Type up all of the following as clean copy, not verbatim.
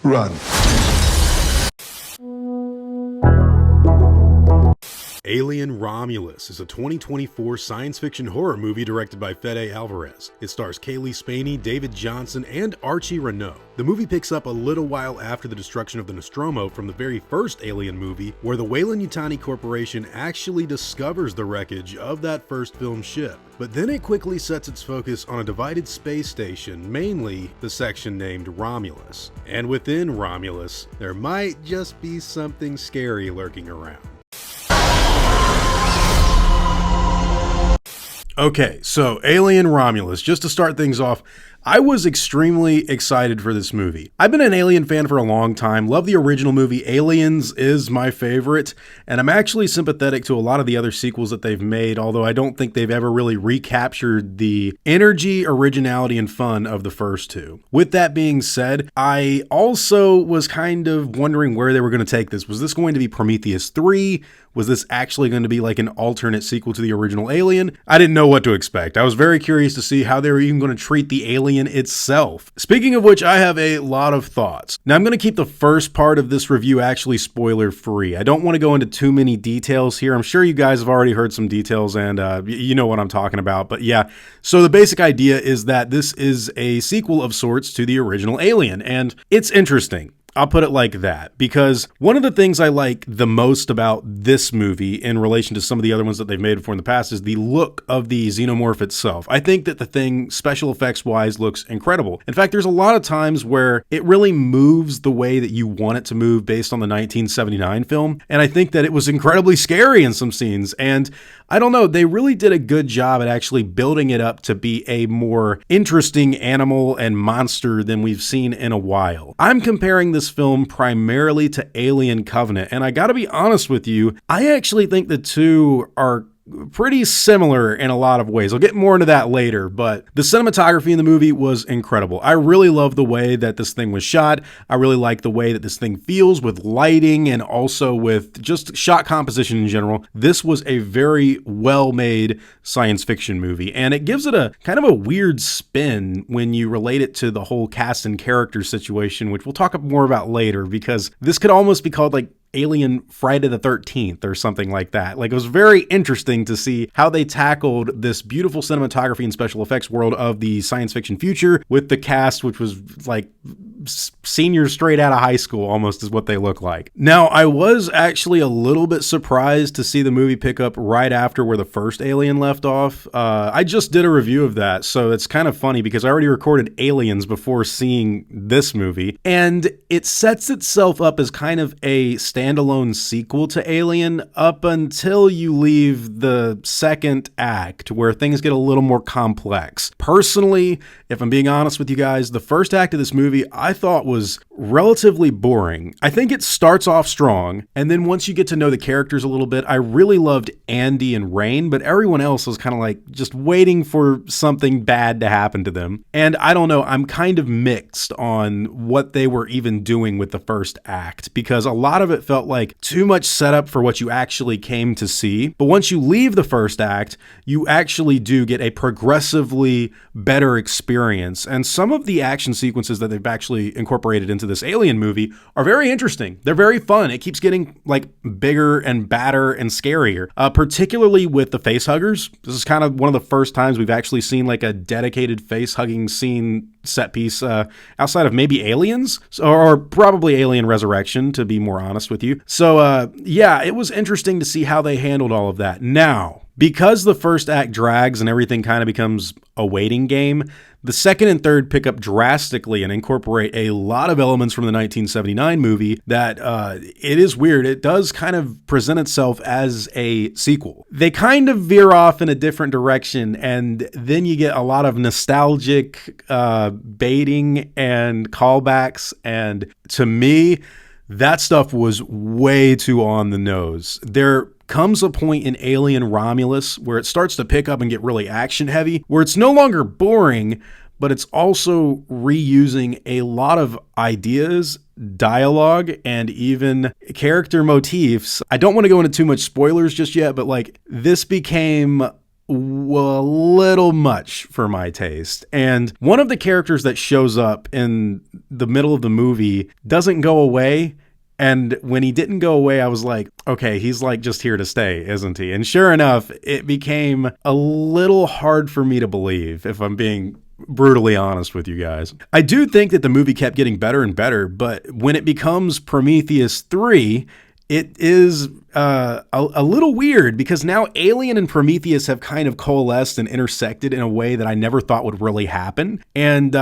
Run. Alien Romulus is a 2024 science fiction horror movie directed by Fede Alvarez. It stars Kaylee Spaney, David Johnson, and Archie Renault. The movie picks up a little while after the destruction of the Nostromo from the very first Alien movie, where the Weyland-Yutani Corporation actually discovers the wreckage of that first film ship. But then it quickly sets its focus on a divided space station, mainly the section named Romulus. And within Romulus, there might just be something scary lurking around. Okay, so Alien Romulus, just to start things off, I was extremely excited for this movie. I've been an Alien fan for a long time, love the original movie. Aliens is my favorite, and I'm actually sympathetic to a lot of the other sequels that they've made, although I don't think they've ever really recaptured the energy, originality, and fun of the first two. With that being said, I also was kind of wondering where they were going to take this. Was this going to be Prometheus 3? Was this actually going to be like an alternate sequel to the original Alien? I didn't know what to expect. I was very curious to see how they were even going to treat the Alien itself. Speaking of which, I have a lot of thoughts. Now, I'm going to keep the first part of this review actually spoiler free. I don't want to go into too many details here. I'm sure you guys have already heard some details and you know what I'm talking about. But yeah, so the basic idea is that this is a sequel of sorts to the original Alien, and it's interesting. I'll put it like that, because one of the things I like the most about this movie in relation to some of the other ones that they've made before in the past is the look of the Xenomorph itself. I think that the thing, special effects wise, looks incredible. In fact, there's a lot of times where it really moves the way that you want it to move based on the 1979 film, and I think that it was incredibly scary in some scenes, and I don't know, they really did a good job at actually building it up to be a more interesting animal and monster than we've seen in a while. I'm comparing this film primarily to Alien Covenant, and I gotta be honest with you, I actually think the two are pretty similar in a lot of ways. I'll get more into that later, but the cinematography in the movie was incredible. I really love the way that this thing was shot. I really like the way that this thing feels with lighting and also with just shot composition in general. This was a very well-made science fiction movie, and it gives it a kind of a weird spin when you relate it to the whole cast and character situation, which we'll talk more about later, because this could almost be called like Alien Friday the 13th or something like that. Like, it was very interesting to see how they tackled this beautiful cinematography and special effects world of the science fiction future with the cast, which was like seniors straight out of high school almost is what they look like. Now, I was actually a little bit surprised to see the movie pick up right after where the first Alien left off. I just did a review of that, so it's kind of funny because I already recorded Aliens before seeing this movie, and it sets itself up as kind of a standalone sequel to Alien up until you leave the second act where things get a little more complex. Personally, if I'm being honest with you guys, the first act of this movie I thought was relatively boring. I think it starts off strong, and then once you get to know the characters a little bit, I really loved Andy and Rain, but everyone else was kind of like just waiting for something bad to happen to them. And I don't know, I'm kind of mixed on what they were even doing with the first act, because a lot of it felt like too much setup for what you actually came to see. But once you leave the first act, you actually do get a progressively better experience. And some of the action sequences that they've actually incorporated into this Alien movie are very interesting. They're very fun. It keeps getting like bigger and badder and scarier, particularly with the face huggers. This is kind of one of the first times we've actually seen like a dedicated face hugging scene set piece outside of maybe Aliens or probably Alien Resurrection, to be more honest with you. So yeah, it was interesting to see how they handled all of that. Now, because the first act drags and everything kind of becomes a waiting game, the second and third pick up drastically and incorporate a lot of elements from the 1979 movie that it is weird. It does kind of present itself as a sequel. They kind of veer off in a different direction, and then you get a lot of nostalgic baiting and callbacks, and to me, that stuff was way too on the nose. There comes a point in Alien Romulus where it starts to pick up and get really action heavy, where it's no longer boring, but it's also reusing a lot of ideas, dialogue, and even character motifs. I don't want to go into too much spoilers just yet, but like this became a little much for my taste. And one of the characters that shows up in the middle of the movie doesn't go away. And when he didn't go away, I was like, okay, he's like just here to stay, isn't he? And sure enough, it became a little hard for me to believe, if I'm being brutally honest with you guys. I do think that the movie kept getting better and better, but when it becomes Prometheus 3, it is a little weird because now Alien and Prometheus have kind of coalesced and intersected in a way that I never thought would really happen. And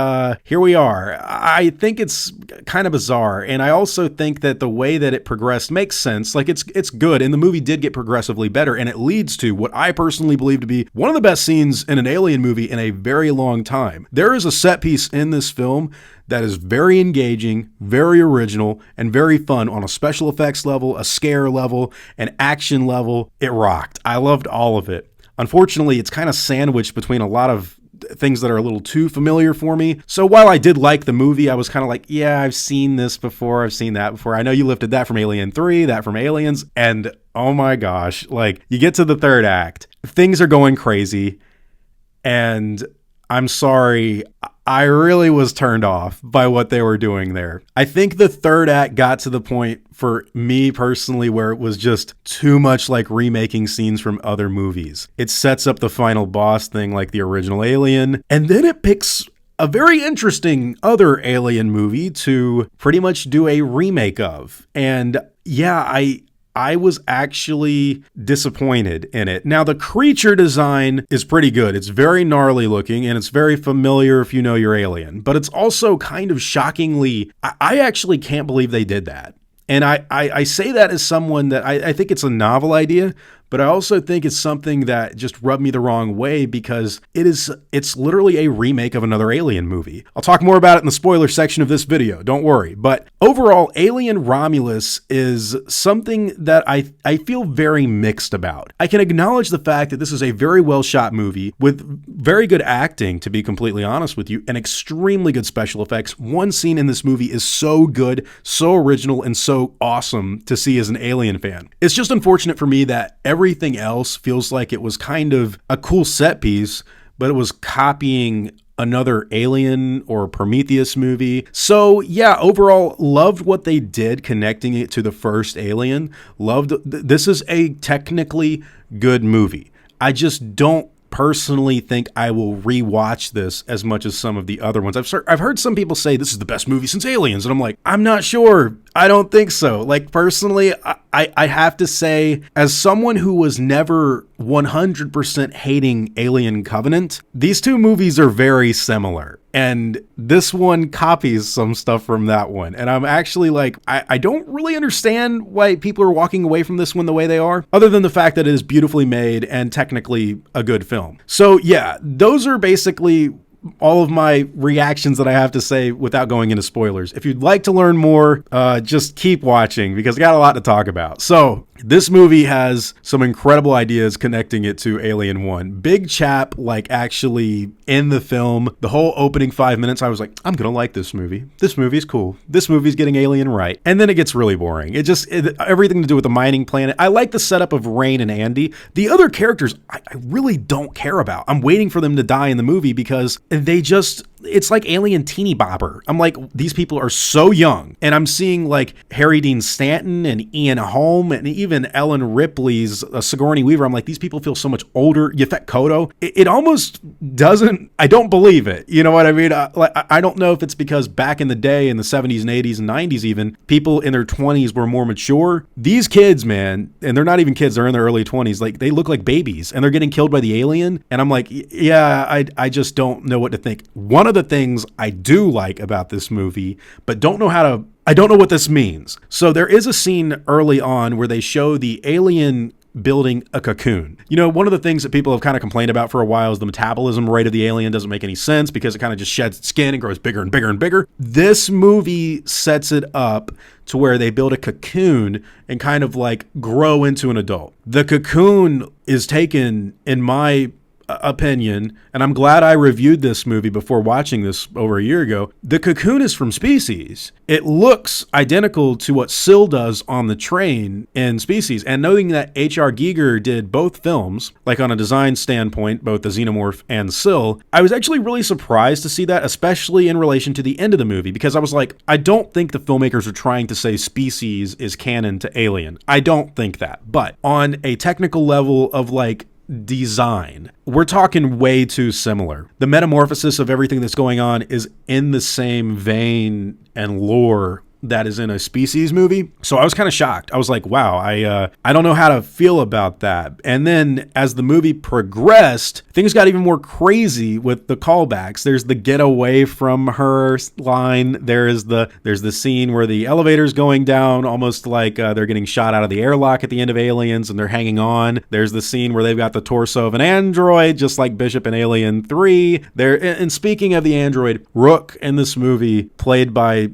here we are. I think it's kind of bizarre. And I also think that the way that it progressed makes sense. Like it's good. And the movie did get progressively better. And it leads to what I personally believe to be one of the best scenes in an Alien movie in a very long time. There is a set piece in this film that is very engaging, very original, and very fun on a special effects level, a scare level, an action level. It rocked. I loved all of it. Unfortunately, it's kind of sandwiched between a lot of things that are a little too familiar for me. So while I did like the movie, I was kind of like, yeah, I've seen this before. I've seen that before. I know you lifted that from Alien 3, that from Aliens, and oh my gosh, like you get to the third act, things are going crazy, and I'm sorry, I really was turned off by what they were doing there. I think the third act got to the point for me personally where it was just too much like remaking scenes from other movies. It sets up the final boss thing like the original Alien, and then it picks a very interesting other Alien movie to pretty much do a remake of. And yeah, I was actually disappointed in it. Now, the creature design is pretty good. It's very gnarly looking, and it's very familiar if you know your Alien. But it's also kind of shockingly, I actually can't believe they did that. And I say that as someone that I think it's a novel idea, but I also think it's something that just rubbed me the wrong way because it's literally a remake of another Alien movie. I'll talk more about it in the spoiler section of this video, don't worry. But overall, Alien Romulus is something that I feel very mixed about. I can acknowledge the fact that this is a very well shot movie with very good acting, to be completely honest with you, and extremely good special effects. One scene in this movie is so good, so original, and so awesome to see as an Alien fan. It's just unfortunate for me that everything else feels like it was kind of a cool set piece, but it was copying another Alien or Prometheus movie. So yeah, overall, loved what they did connecting it to the first Alien. This is a technically good movie. I just don't personally think I will rewatch this as much as some of the other ones. I've heard some people say this is the best movie since Aliens, and I'm like, I'm not sure. I don't think so. Like, personally, I have to say, as someone who was never 100% hating Alien Covenant, these two movies are very similar. And this one copies some stuff from that one. And I'm actually like, I don't really understand why people are walking away from this one the way they are, other than the fact that it is beautifully made and technically a good film. So yeah, those are basically all of my reactions that I have to say without going into spoilers. If you'd like to learn more, just keep watching because I got a lot to talk about. So this movie has some incredible ideas connecting it to Alien 1. Big Chap, like, actually in the film, the whole opening 5 minutes, I was like, I'm gonna like this movie. This movie's cool. This movie's getting Alien right. And then it gets really boring. Everything to do with the mining planet. I like the setup of Rain and Andy. The other characters, I really don't care about. I'm waiting for them to die in the movie because it's like Alien teeny bopper. I'm like, these people are so young. And I'm seeing like Harry Dean Stanton and Ian Holm and even Ellen Ripley's Sigourney Weaver. I'm like, these people feel so much older. Yafet Koto. It almost doesn't, I don't believe it. You know what I mean? I don't know if it's because back in the day in the 70s and 80s and 90s even, people in their 20s were more mature. These kids, man, and they're not even kids, they're in their early 20s. Like, they look like babies and they're getting killed by the alien. And I'm like, yeah, I just don't know what to think. One of the things I do like about this movie, but I don't know what this means. So there is a scene early on where they show the alien building a cocoon. You know, one of the things that people have kind of complained about for a while is the metabolism rate of the alien doesn't make any sense because it kind of just sheds its skin and grows bigger and bigger and bigger. This movie sets it up to where they build a cocoon and kind of like grow into an adult. The cocoon is taken, in my opinion, and I'm glad I reviewed this movie before watching this over a year ago, the cocoon is from Species. It looks identical to what Syl does on the train in Species. And knowing that H.R. Giger did both films, like on a design standpoint, both the Xenomorph and Syl, I was actually really surprised to see that, especially in relation to the end of the movie, because I was like, I don't think the filmmakers are trying to say Species is canon to Alien. I don't think that. But on a technical level of like design, we're talking way too similar. The metamorphosis of everything that's going on is in the same vein and lore that is in a Species movie. So I was kind of shocked. I was like, wow, I don't know how to feel about that. And then as the movie progressed, things got even more crazy with the callbacks. There's the get away from her line. There's the scene where the elevator's going down, almost like they're getting shot out of the airlock at the end of Aliens and they're hanging on. There's the scene where they've got the torso of an android, just like Bishop in Alien 3. And speaking of the android, Rook in this movie, played by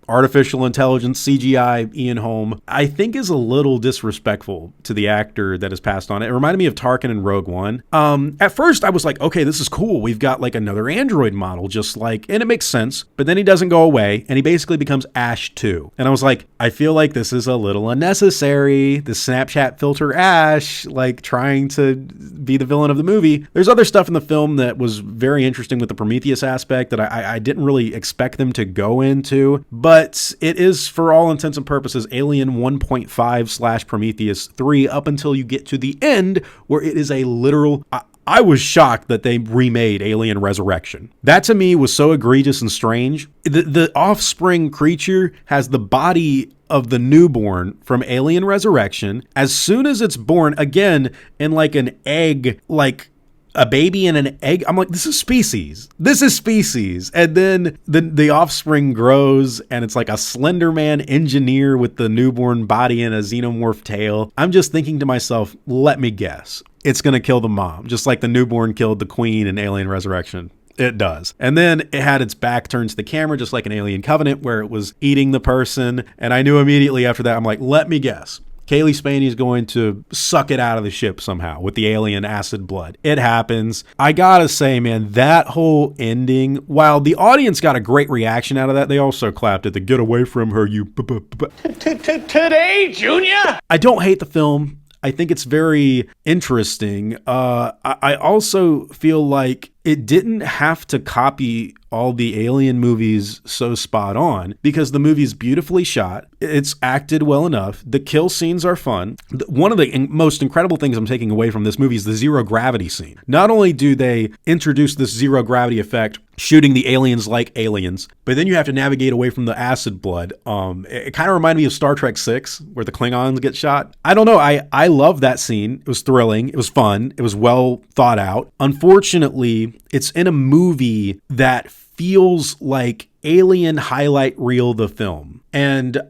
artificial intelligence, CGI, Ian Holm, I think is a little disrespectful to the actor that has passed on. It reminded me of Tarkin in Rogue One. At first I was like, okay, this is cool. We've got like another android model, just like, and it makes sense, but then he doesn't go away and he basically becomes Ash 2. And I was like, I feel like this is a little unnecessary. The Snapchat filter Ash, like trying to be the villain of the movie. There's other stuff in the film that was very interesting with the Prometheus aspect that I didn't really expect them to go into, but it is, for all intents and purposes, Alien 1.5 / Prometheus 3 up until you get to the end where it is a literal... I was shocked that they remade Alien Resurrection. That to me was so egregious and strange. The offspring creature has the body of the newborn from Alien Resurrection. As soon as it's born, again, in like an egg, like a baby in an egg. I'm like, this is Species. This is Species. And then the offspring grows and it's like a Slender Man engineer with the newborn body and a xenomorph tail. I'm just thinking to myself, let me guess. It's going to kill the mom, just like the newborn killed the queen in Alien Resurrection. It does. And then it had its back turned to the camera, just like an Alien Covenant, where it was eating the person. And I knew immediately after that, I'm like, let me guess. Kaylee Spaney is going to suck it out of the ship somehow with the alien acid blood. It happens. I gotta say, man, that whole ending, while the audience got a great reaction out of that, they also clapped at the get away from her, you... Today, Junior! I don't hate the film. I think it's very interesting. I also feel like it didn't have to copy all the Alien movies so spot on, because the movie's beautifully shot. It's acted well enough. The kill scenes are fun. One of the most incredible things I'm taking away from this movie is the zero gravity scene. Not only do they introduce this zero gravity effect, shooting the aliens like aliens, but then you have to navigate away from the acid blood. It kind of reminded me of Star Trek 6, where the Klingons get shot. I don't know. I love that scene. It was thrilling. It was fun. It was well thought out. Unfortunately, it's in a movie that feels like Alien highlight reel the film. And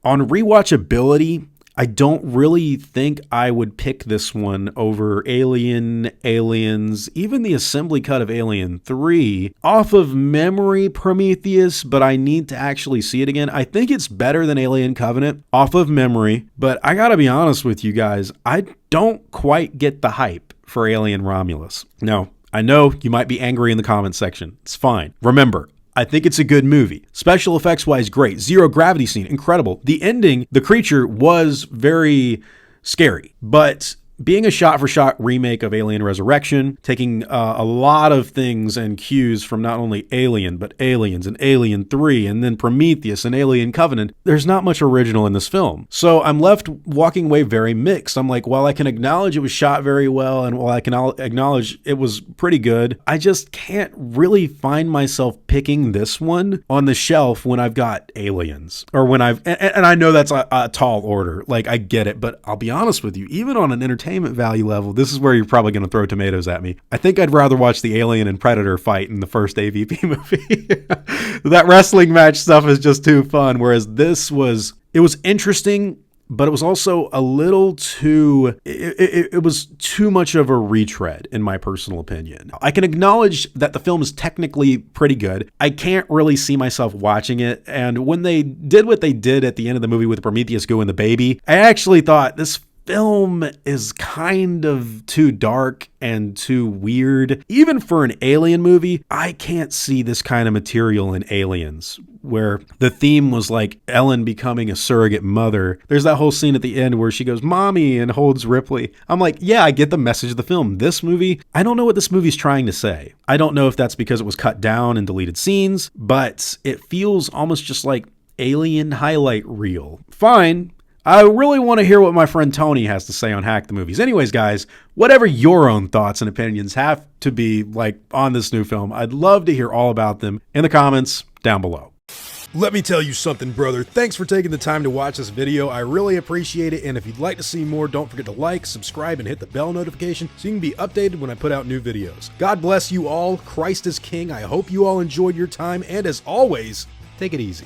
on rewatchability, I don't really think I would pick this one over Alien, Aliens, even the assembly cut of Alien 3. Off of memory, Prometheus, but I need to actually see it again. I think it's better than Alien Covenant off of memory, but I gotta be honest with you guys, I don't quite get the hype for Alien Romulus. Now, I know you might be angry in the comments section. It's fine. Remember, I think it's a good movie. Special effects wise, great. Zero gravity scene, incredible. The ending, the creature was very scary, but being a shot-for-shot remake of Alien Resurrection, taking a lot of things and cues from not only Alien, but Aliens and Alien 3, and then Prometheus and Alien Covenant, there's not much original in this film. So I'm left walking away very mixed. I'm like, while I can acknowledge it was shot very well, and while I can acknowledge it was pretty good, I just can't really find myself picking this one on the shelf when I've got Aliens. Or when and I know that's a tall order. Like, I get it, but I'll be honest with you, even on an entertainment value level, this is where you're probably going to throw tomatoes at me. I think I'd rather watch the Alien and Predator fight in the first AVP movie. That wrestling match stuff is just too fun, whereas it was interesting, but it was also a little too, it was too much of a retread, in my personal opinion. I can acknowledge that the film is technically pretty good. I can't really see myself watching it, and when they did what they did at the end of the movie with Prometheus Goo and the baby, I actually thought, this film is kind of too dark and too weird. Even for an Alien movie, I can't see this kind of material in Aliens, where the theme was like Ellen becoming a surrogate mother. There's that whole scene at the end where she goes, "Mommy," and holds Ripley. I'm like, yeah, I get the message of the film. This movie, I don't know what this movie's trying to say. I don't know if that's because it was cut down and deleted scenes, but it feels almost just like Alien highlight reel. Fine. I really want to hear what my friend Tony has to say on Hack the Movies. Anyways, guys, whatever your own thoughts and opinions have to be like on this new film, I'd love to hear all about them in the comments down below. Let me tell you something, brother. Thanks for taking the time to watch this video. I really appreciate it. And if you'd like to see more, don't forget to like, subscribe, and hit the bell notification so you can be updated when I put out new videos. God bless you all. Christ is King. I hope you all enjoyed your time. And as always, take it easy.